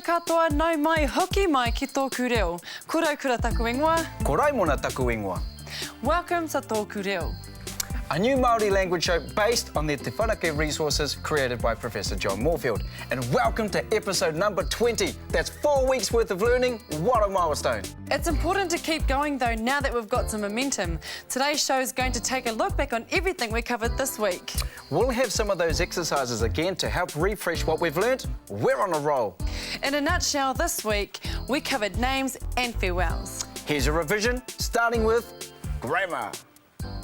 katoa, nau mai, hoki mai ki tōku reo. Kura kura taku ingoa. Ko Raimona taku ingoa. Welcome to tōku reo. A new Māori language show based on the Te Whanake resources created by Professor John Moorfield. And welcome to episode number 20. That's 4 weeks worth of learning. What a milestone. It's important to keep going though now that we've got some momentum. Today's show is going to take a look back on everything we covered this week. We'll have some of those exercises again to help refresh what we've learnt. We're on a roll. In a nutshell, this week we covered names and farewells. Here's a revision, starting with grammar.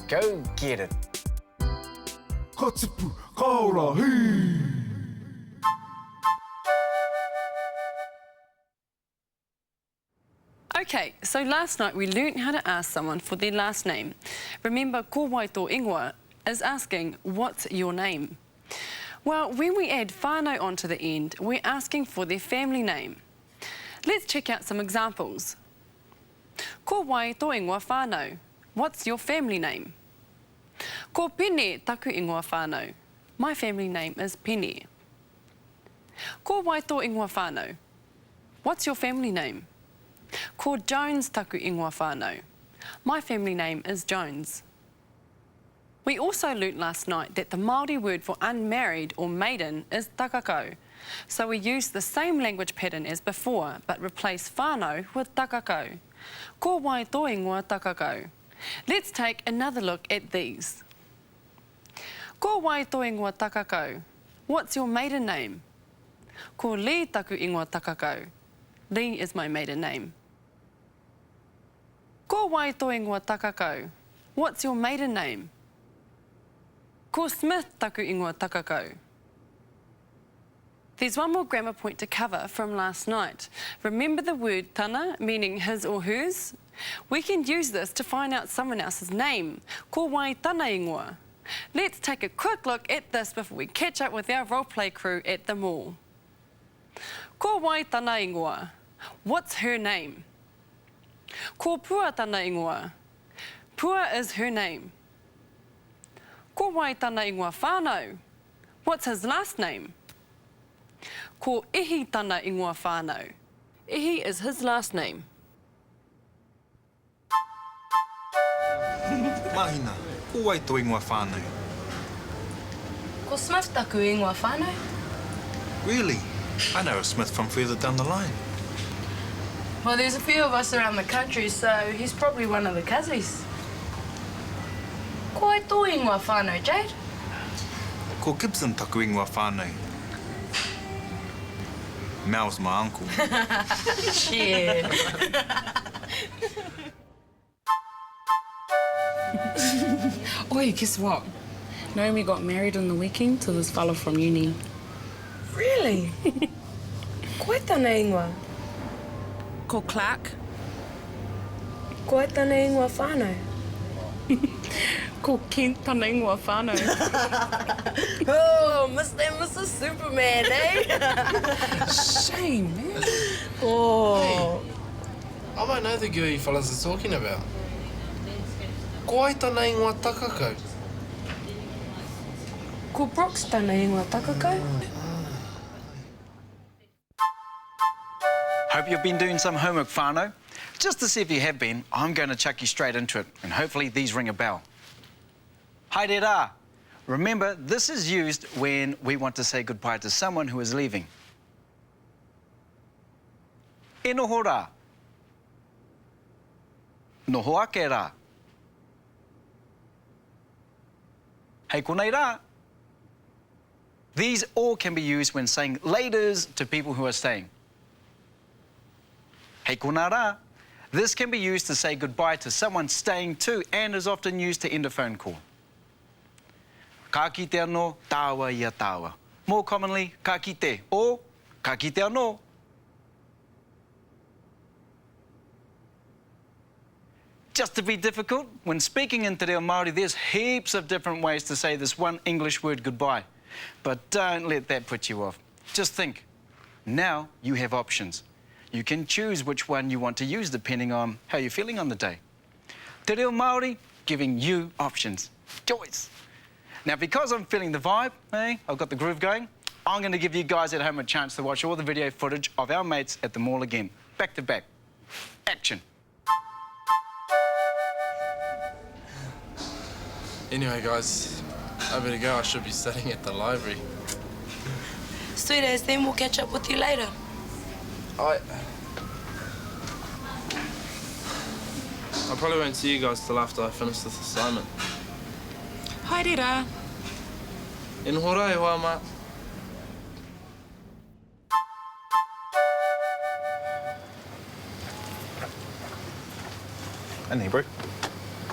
Go get it. Katipu, kaora, hee! Okay, so last night we learnt how to ask someone for their last name. Remember, ko wai tō ingoa is asking, what's your name? Well, when we add whānau onto the end, we're asking for their family name. Let's check out some examples. Ko wai tō ingoa whānau. What's your family name? Ko Pene taku ingoa whānau. My family name is Pene. Ko wai tō ingoa whānau. What's your family name? Ko Jones taku ingoa whānau. My family name is Jones. We also learnt last night that the Māori word for unmarried or maiden is takakau. So we use the same language pattern as before, but replace whānau with takakau. Ko wai tō ingoa takakau. Let's take another look at these. Ko wai tō ingoa takakau. What's your maiden name? Ko Lee taku ingoa takakau. Lee is my maiden name. Ko wai tō ingoa takakau. What's your maiden name? Ko Smith taku ingoa takakau. There's one more grammar point to cover from last night. Remember the word tana, meaning his or hers? We can use this to find out someone else's name. Ko wai tana ingoa. Let's take a quick look at this before we catch up with our roleplay crew at the mall. Ko wai tana ingoa. What's her name? Ko Pua tana ingoa. Pua is her name. Ko wai tana ingoa whānau. What's his last name? Ko Ihi tana ingoa whānau. Ihi is his last name. Mahina, ko wai tō ingoa whānau? Ko Smith taku ingoa whānau. Really? I know a Smith from further down the line. Well, there's a few of us around the country, so he's probably one of the cousins. Ko ai tō ingoa whānau, Jade? Ko Gibson taku ingoa whānau. Mal's my uncle. Shit. Oi, guess what? Naomi got married on the weekend to this fella from uni. Really? Ko ai tana ingoa? Ko Clark. Ko ai tana ingoa whānau? Ko Kent tana ingoa whānau. Oh, Mr. and Mrs. Superman, eh? Shame, man. Oh. I might know the girl you fellas are talking about. Ko ai tana ingoa takakau? Ko Brooks tana ingoa takakau? Hope you've been doing some homework, whānau. Just to see if you have been, I'm going to chuck you straight into it, and hopefully these ring a bell. Haere rā. Remember, this is used when we want to say goodbye to someone who is leaving. E noho rā. Noho ake rā. Hei konei rā. These all can be used when saying laters to people who are staying. Hei kona rā. This can be used to say goodbye to someone staying too and is often used to end a phone call. Ka kite anō, tāua ia tāua. More commonly, ka kite or ka kite anō. Just to be difficult, when speaking in te reo Māori, there's heaps of different ways to say this one English word goodbye. But don't let that put you off. Just think, now you have options. You can choose which one you want to use depending on how you're feeling on the day. Te reo Māori, giving you options. Choice. Now, because I'm feeling the vibe, I've got the groove going, I'm going to give you guys at home a chance to watch all the video footage of our mates at the mall again. Back to back. Action. Anyway, guys, I better go. I should be studying at the library. Sweet as, then we'll catch up with you later. I probably won't see you guys till after I finish this assignment. Haerera. In horai, whāma. And there, bro.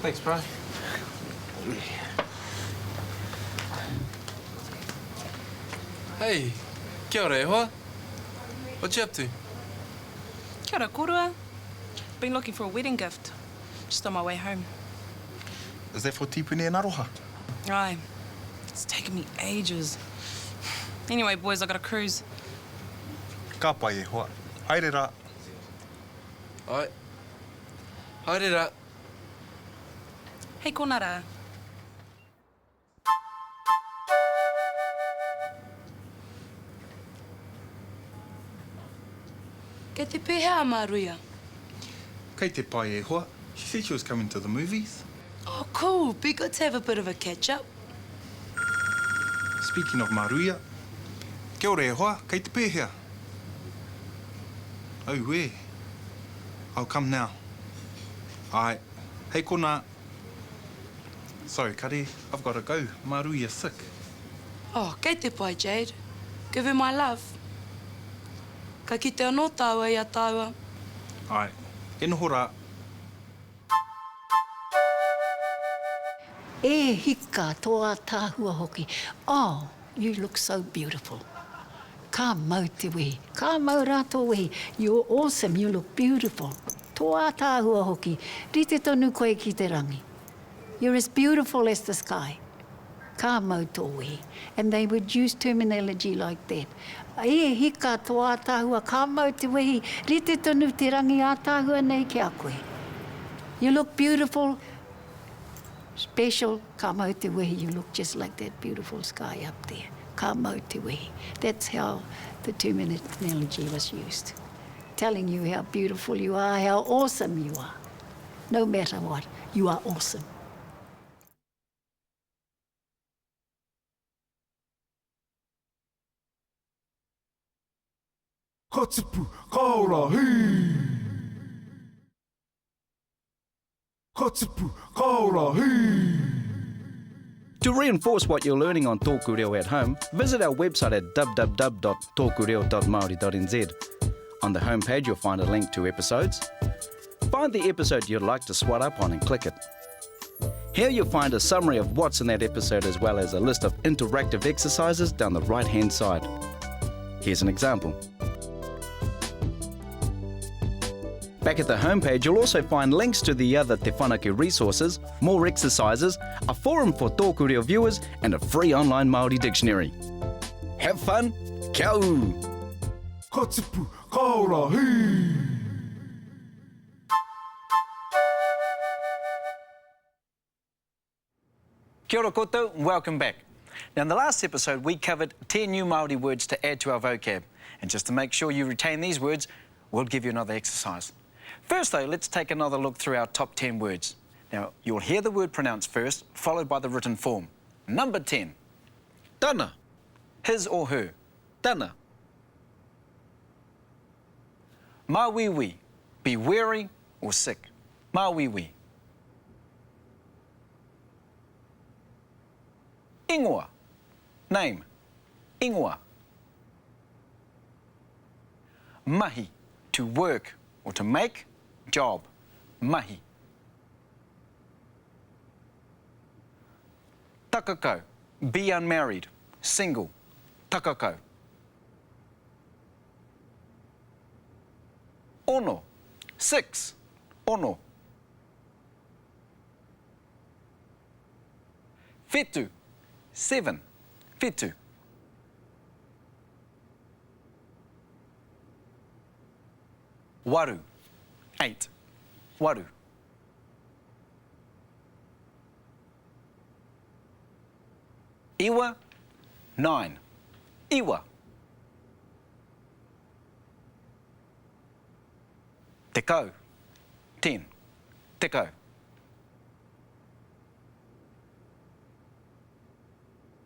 Thanks, bro. Hey, kia ora, e hoa. What you up to? Kia ora, korua. Been looking for a wedding gift. Just on my way home. Is that for tipuni and aroha? Aye. It's taken me ages. Anyway, boys, I got a cruise. Ka pai e hoa. Haerera. Ai. Haerera. Hei, konara. Kei te pēhea, Maruia. Kei te pai e hoa. She said she was coming to the movies. Oh, cool. Be good to have a bit of a catch-up. Speaking of Maruia, kia ora e hoa, kei te pēhea. Oh, where? I'll come now. Ai, hei kona. Sorry, kare, I've got to go. Maruia's sick. Oh, kei te pai, Jade. Give her my love. Ka kite anō tāua ia tāua. Ai, e noho rā. E hika toa tāhua hoki. Oh, you look so beautiful. Ka mau te wehi. Ka mau rātou wehi. You're awesome. You look beautiful. Toa tāhua hoki. Rite tonu koe ki te rangi. You're as beautiful as the sky. Ka mau tō wehi. And they would use terminology like that. E hika toa tāhua. Ka mau te wehi. Rite tonu te rangi a tāhua nei ki a koe. You look beautiful. Special, ka mau te wehi, you look just like that beautiful sky up there. Ka mau te wehi. That's how the terminology was used. Telling you how beautiful you are, how awesome you are. No matter what, you are awesome. Ka tipu, ka ora, hei! Ka tipu, ka ora, hei! To reinforce what you're learning on Tōku Reo at home, visit our website at www.tokureo.maori.nz. On the homepage, you'll find a link to episodes. Find the episode you'd like to swat up on and click it. Here you'll find a summary of what's in that episode as well as a list of interactive exercises down the right-hand side. Here's an example. Back at the homepage, you'll also find links to the other Te Whanake resources, more exercises, a forum for Tōku Reo viewers, and a free online Māori dictionary. Have fun! Kia ū! Ka tipu, ka ora, hei! Kia ora koutou, welcome back. Now in the last episode we covered 10 new Māori words to add to our vocab. And just to make sure you retain these words, we'll give you another exercise. First though, let's take another look through our top 10 words. Now you'll hear the word pronounced first, followed by the written form. Number 10. Tana. His or her. Tana. Mawīwī. Be weary or sick. Mawīwī. Ingoa. Name. Ingoa. Mahi. To work or to make. Job. Mahi. Takako. Be unmarried. Single. Takako. Ono. 6. Ono. Whetū. 7. Whetū. Waru. 8. Waru. Iwa. 9. Iwa. Tekau. 10. Tekau.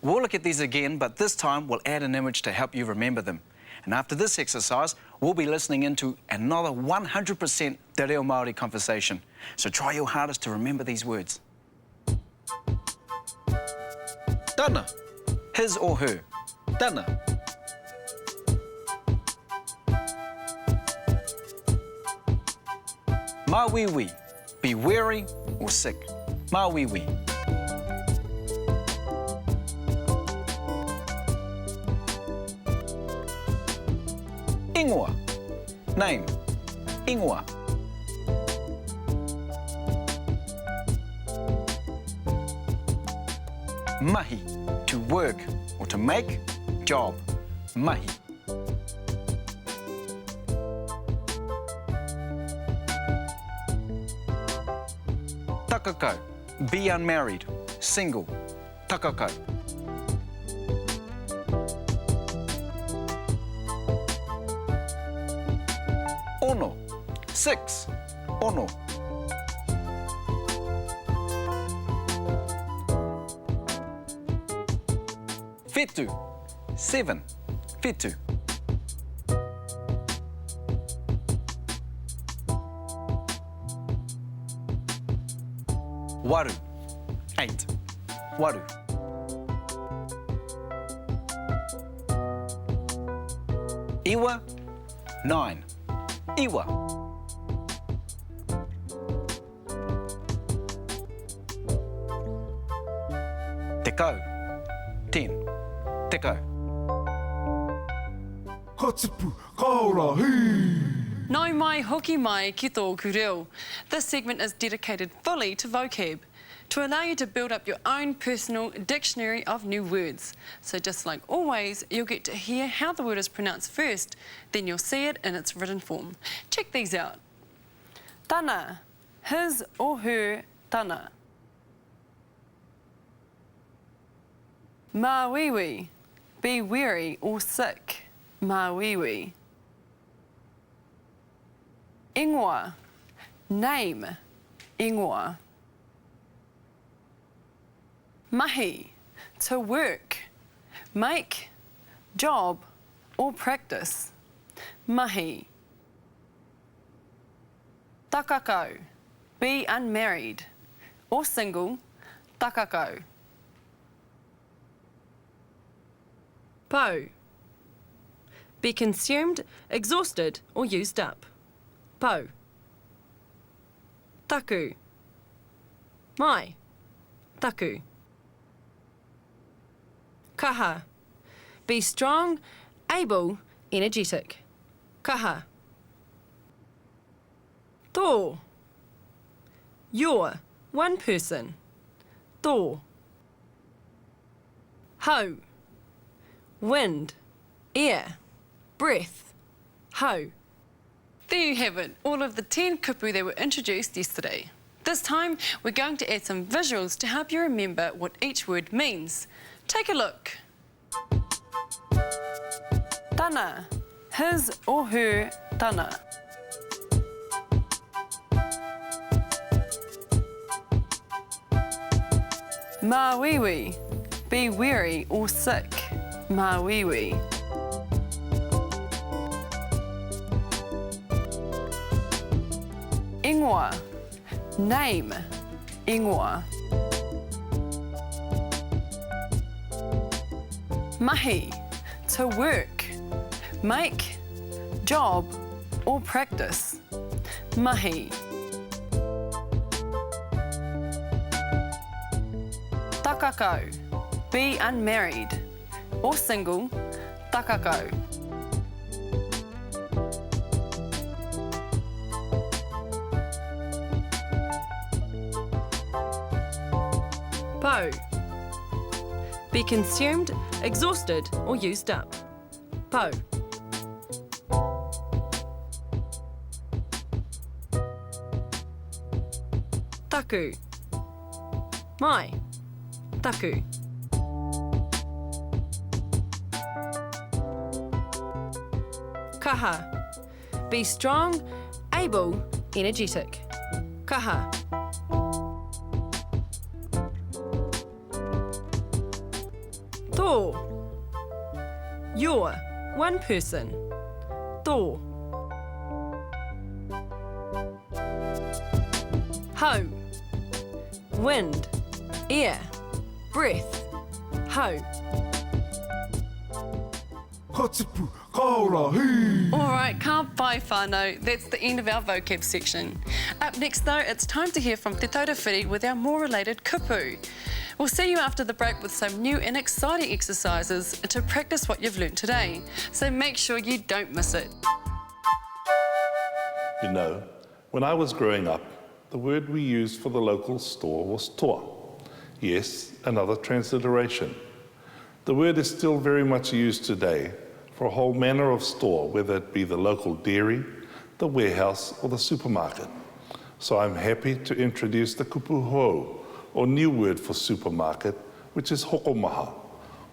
We'll look at these again, but this time we'll add an image to help you remember them. And after this exercise, we'll be listening into another 100% Te Reo Māori conversation. So try your hardest to remember these words. Tana, his or her. Tana. Mawīwi, be weary or sick. Mawīwi. Ingoa, name. Ingoa. Mahi, to work or to make. Job. Mahi. Takakau, be unmarried. Single. Takakau. Ono, 6. Ono. Fetu, 7. Fetu. Waru, 8. Waru. Iwa, 9. Iwa. Tekau, 10. Tekau. Ka tipu, ka ora, hei! Nau mai hoki mai ki tōku reo. This segment is dedicated fully to vocab, to allow you to build up your own personal dictionary of new words. So just like always, you'll get to hear how the word is pronounced first, then you'll see it in its written form. Check these out. Tana, his or her tana. Mawīwi, be weary or sick. Mawīwi. Ingoa, name. Ingoa. Mahi, to work, make, job or practice. Mahi. Takakau, be unmarried or single. Takakau. Pau, be consumed, exhausted or used up. Pau. Taku, mai. Taku. Kaha, be strong, able, energetic. Kaha. Tō, you're, one person. Tō. Hau, wind, air, breath. Hau. There you have it, all of the 10 kupu that were introduced yesterday. This time, we're going to add some visuals to help you remember what each word means. Take a look. Tana, his or her tana. Mawīwi, be weary or sick. Mawīwi. Ingoa, name. Ingoa. Mahi, to work, make, job or practice. Mahi. Takakau, be unmarried or single. Takakau. Pau, be consumed, exhausted or used up. Pau. Taku, mai. Taku. Kaha. Be strong, able, energetic. Kaha. Tō. You're one person. Tō. Home. Wind, air, breath. Ho. Ka tipu, ka ora, hei. All right, ka pai whānau. That's the end of our vocab section. Up next, though, it's time to hear from Te Taurawhiri with our more related kupu. We'll see you after the break with some new and exciting exercises to practice what you've learnt today. So make sure you don't miss it. You know, when I was growing up, the word we used for the local store was toa. Yes, another transliteration. The word is still very much used today for a whole manner of store, whether it be the local dairy, the warehouse, or the supermarket. So I'm happy to introduce the kupu hou, or new word for supermarket, which is hoko maha.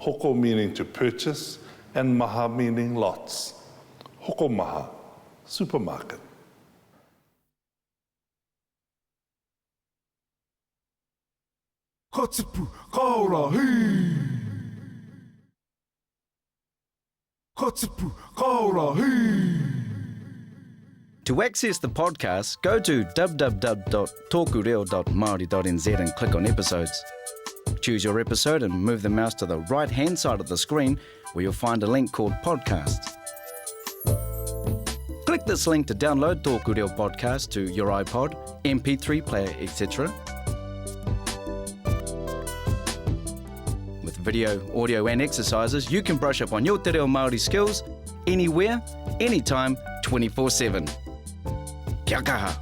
Hoko meaning to purchase, and maha meaning lots. Hoko maha, supermarket. Ka tipu, ka ora, hei. Ka tipu, ka ora, hei. To access the podcast, go to www.tokureo.maori.nz and click on episodes. Choose your episode and move the mouse to the right-hand side of the screen where you'll find a link called Podcast. Click this link to download Tōku Reo Podcast to your iPod, MP3 player, etc. With video, audio and exercises, you can brush up on your te reo Māori skills anywhere, anytime, 24/7. Kia kaha.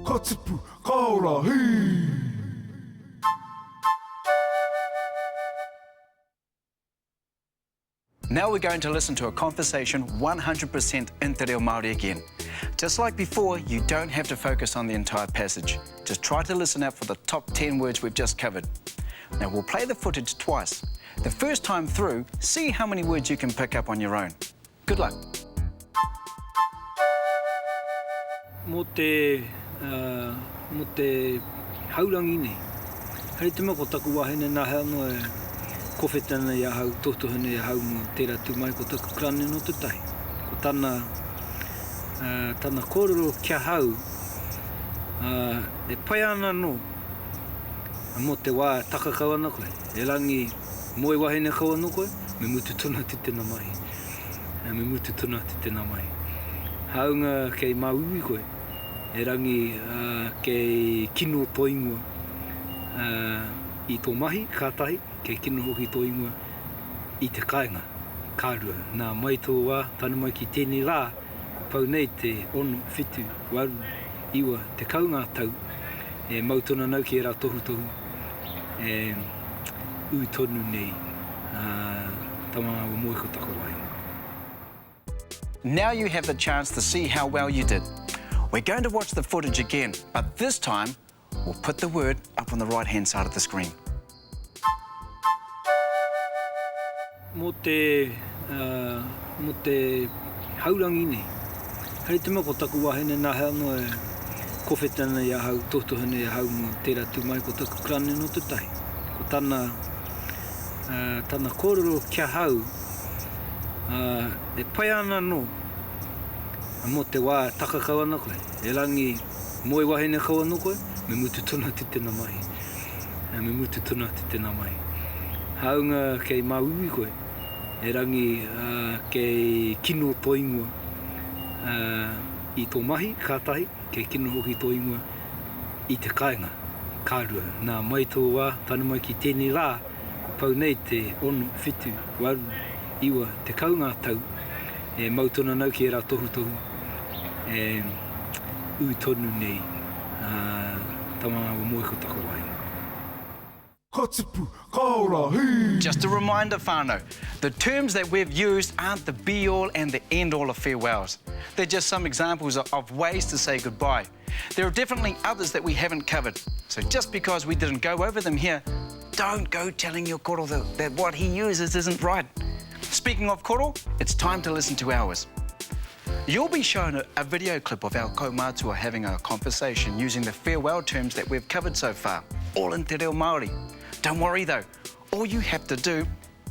Ka tipu, ka ora, hei. Now we're going to listen to a conversation 100% in te reo Māori again. Just like before, you don't have to focus on the entire passage. Just try to listen out for the top 10 words we've just covered. Now we'll play the footage twice. The first time through, see how many words you can pick up on your own. Good luck. Mo te haurangi nei. Hei te mako taku wahine nā hea no e kowhetana ia hau, totohina ia hau mo tērā tū mai ko taku krane no te tahi. Ko tana kōrero kia hau, e pai ana no, mo te wā takakau ana koe. E rangi moe wahine kau ana koe, me mutu tuna te tēnā mai. Me mutu tuna te tēnā mai. Haunga kei mauiwi koe. E rangi kei kino tō ingoa i tō mahi, kātahi, kei kino hoki tō ingoa i te kāinga, kārua. Nā mai tō wā, tāna mai ki tēnei rā, pau nei te ono, whitu, waru, iwa, te kaunga tau, e mautona nau ki e rā tohu tohu, e ui tonu nei, tamanga wa moe ko tako wai. Now you have the chance to see how well you did. We're going to watch the footage again, but this time we'll put the word up on the right-hand side of the screen. Mo te haurangi nei. Hei te mako taku wahine nā hea no e kowhetana ia hau, totohina ia hau mo tērā tū mai ko taku krane no te tahi. Ko tana kōrero kia hau, e pai ana no, mo te wā takakau ana koe. E rangi moe wahine kau ana koe, me mutu tuna te tēnā mai. Me mutu tuna te tēnā mai. Haunga kei mauiwi koe. E rangi kei kino tō ingoa i tō mahi, kātahi, kei kino hoki tō ingoa i te kāinga, kārua. Nā mai tō wā, tāna mai ki tēnei rā, pau nei te ono, whitu, waru, iwa, te kaunga tau, e mautona nau ki e rā tohu tohu, e ui tonu nei, tamanga wa moe ko tako wai. Ka tipu, ka ora, hei. Just a reminder, whānau, the terms that we've used aren't the be-all and the end-all of farewells. They're just some examples of ways to say goodbye. There are definitely others that we haven't covered. So just because we didn't go over them here, don't go telling your koro that what he uses isn't right. Speaking of koro, it's time to listen to ours. You'll be shown a video clip of our kaumātua having a conversation using the farewell terms that we've covered so far, all in te reo Māori. Don't worry though, all you have to do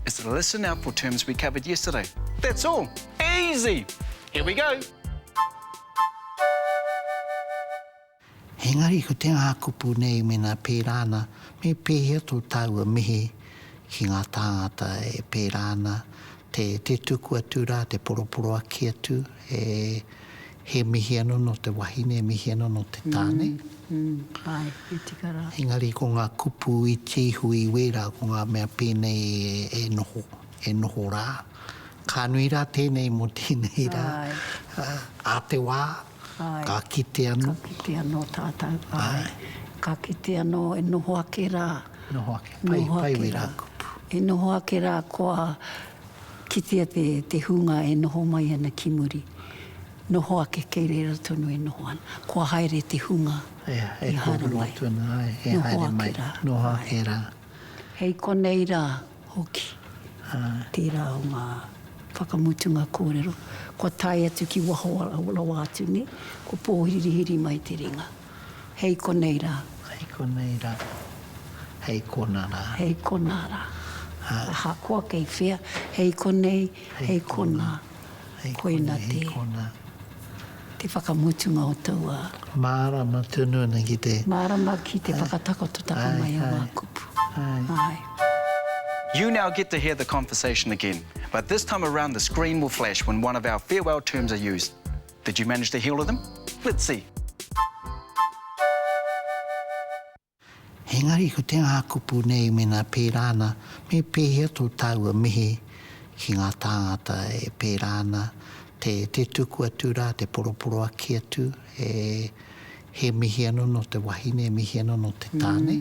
is to listen out for terms we covered yesterday. That's all. Easy. Here we go. Engari ko te ngā kupu nei me nā pērāna, me pēhea tō tāua mihi ki ngā tāngata e pērāna, te tuku atu rā, te poroporo aki atu, he mihi anō no te wahine, mihi anō no te tāne. Ai, e tika rā. Engari ko ngā kupu I tihu I wera, ko ngā mea pēnei e noho rā. Ka nui rā tēnei mo tēnei rā. A te wā. Ka kite anō. Ka kite anō tātou. Ai. Ka kite anō e noho ake rā. Noho ake. Pai wera kupu. E noho ake rā koa kitea te hunga e noho mai ana ki muri. Noho ake kei reira tonu e noho ana. Koa haere te hunga I hara mai. Noho ake rā. Noho ake rā. Hei konei rā hoki. Tērā o ngā whakamutunga kōrero. Ko tai atu ki waho atu ne, ko pōhirihiri mai te ringa. Hei konei rā. Hei konei rā. Hei kona rā. Hei kona rā. Ha koa kei whea. Hei konei, hei kona. Koina te. Te whakamutunga o taua. Mārama tununa ki te. Mārama ki te whakatakoto taka mai a ngā kupu. Ai. You now get to hear the conversation again, but this time around the screen will flash when one of our farewell terms are used. Did you manage to hear all of them? Let's see. Engari ko te ngā kupu nei me nā pērāna, me pēhea tō tāua mihi ki ngā tāngata e pērāna, te tuku atu rā, te poroporo aki atu, he mihi anō no te wahine, mihi anō no te tāne.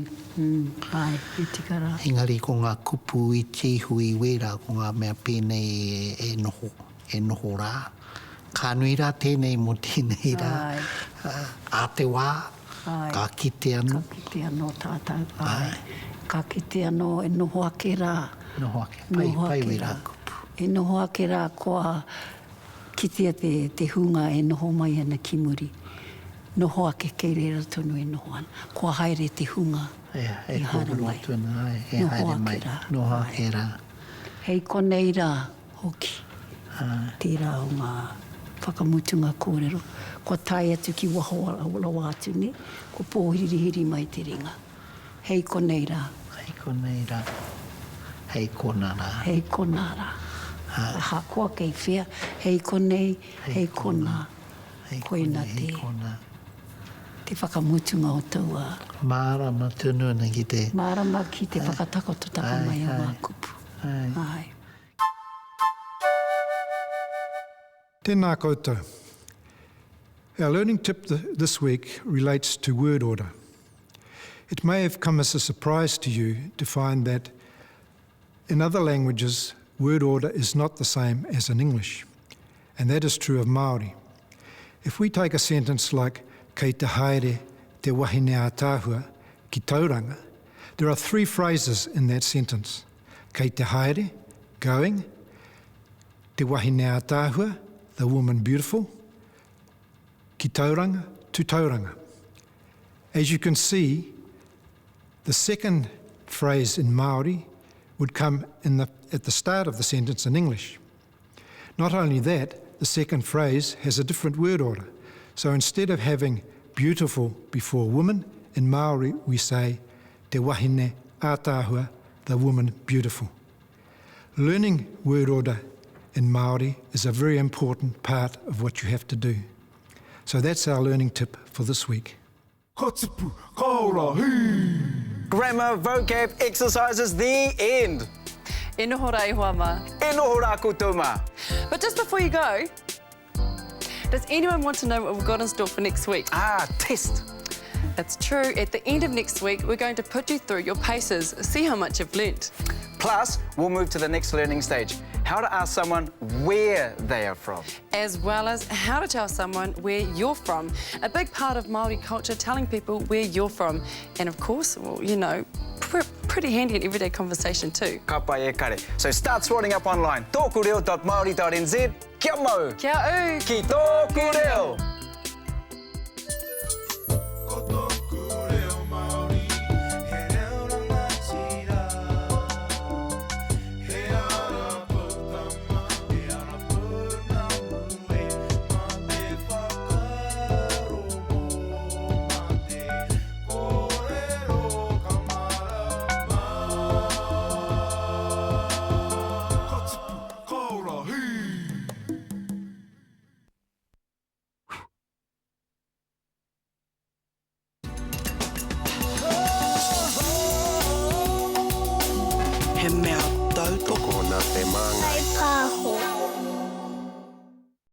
Ai, e tika rā. Engari ko ngā kupu I tihu I wera, ko ngā mea pēnei e noho rā. Ka nui rā tēnei mo tēnei rā. A te wā, ka kite anō. Ka kite anō tātou. Ai. Ka kite anō e noho ake rā. Noho ake. Pai wera kupu. E noho ake rā koa kitea te hunga e noho mai ana ki muri. Noho ake kei reira tonu e noho ana. Koa haere te hunga I hara mai. Noho ake rā. Noho ake rā. Hei konei rā hoki. Tērā o ngā whakamutunga kōrero. Ko tai atu ki waho atu ne, ko pōhirihiri mai te ringa. Hei konei rā. Hei konei rā. Hei kona rā. Hei kona rā. Ha koa kei whea. Hei konei, hei kona. Koina te. Te whakamutunga o taua. Mārama tununa ki te. Mārama ki te whakatakoto taka mai a ngā kupu. Ai. Tēnā koutou. Our learning tip this week relates to word order. It may have come as a surprise to you to find that in other languages, word order is not the same as in English, and that is true of Māori. If we take a sentence like kei te haere te wahine a tāhua ki tauranga, there are three phrases in that sentence. Kei te haere, going, te wahine a tāhua, the woman beautiful, ki tauranga, to tauranga. As you can see, the second phrase in Māori would come at the start of the sentence in English. Not only that, the second phrase has a different word order. So instead of having beautiful before woman, in Māori we say te wahine a tāhua, the woman beautiful. Learning word order in Māori is a very important part of what you have to do. So that's our learning tip for this week. Katipu, kaora, hei! Grammar, vocab, exercises, the end. E noho rā iho ama. E noho rā koutou mā. But just before you go, does anyone want to know what we've got in store for next week? Test. That's true. At the end of next week, we're going to put you through your paces, see how much you've learnt. Plus, we'll move to the next learning stage, how to ask someone where they are from. As well as how to tell someone where you're from. A big part of Māori culture, telling people where you're from. And of course, well, you know, pretty handy in everyday conversation too. Ka pai e kare. So start swatting up online. tōkureo.maori.nz. Kia mau. Kia au. Ki tōku reo. He mea tau toko na te